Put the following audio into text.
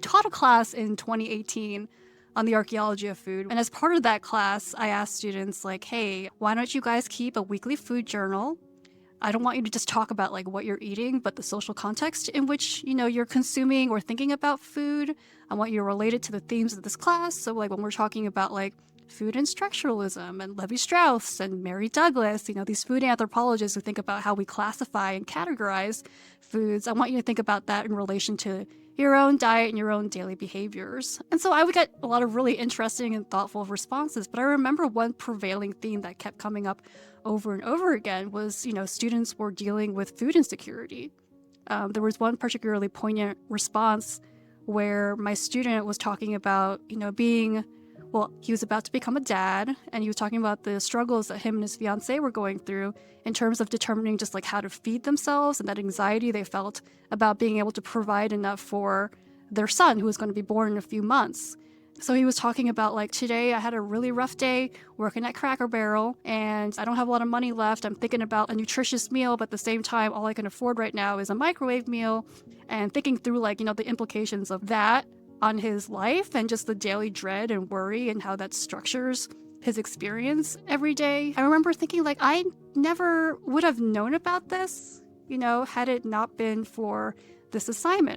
taught a class in 2018 on the archaeology of food. And as part of that class, I asked students like, hey, why don't you guys keep a weekly food journal? I don't want you to just talk about like what you're eating, but the social context in which, you're consuming or thinking about food. I want you to relate it to the themes of this class. So like when we're talking about like food and structuralism and Levi Strauss and Mary Douglas, these food anthropologists who think about how we classify and categorize foods, I want you to think about that in relation to your own diet and your own daily behaviors. And so I would get a lot of really interesting and thoughtful responses, but I remember one prevailing theme that kept coming up over and over again was, students were dealing with food insecurity. There was one particularly poignant response where my student was talking about, he was about to become a dad, and he was talking about the struggles that him and his fiancée were going through in terms of determining just like how to feed themselves and that anxiety they felt about being able to provide enough for their son who was going to be born in a few months. So he was talking about like, today I had a really rough day working at Cracker Barrel and I don't have a lot of money left. I'm thinking about a nutritious meal, but at the same time, all I can afford right now is a microwave meal, and thinking through like, the implications of that on his life and just the daily dread and worry and how that structures his experience every day. I remember thinking like, I never would have known about this, had it not been for this assignment.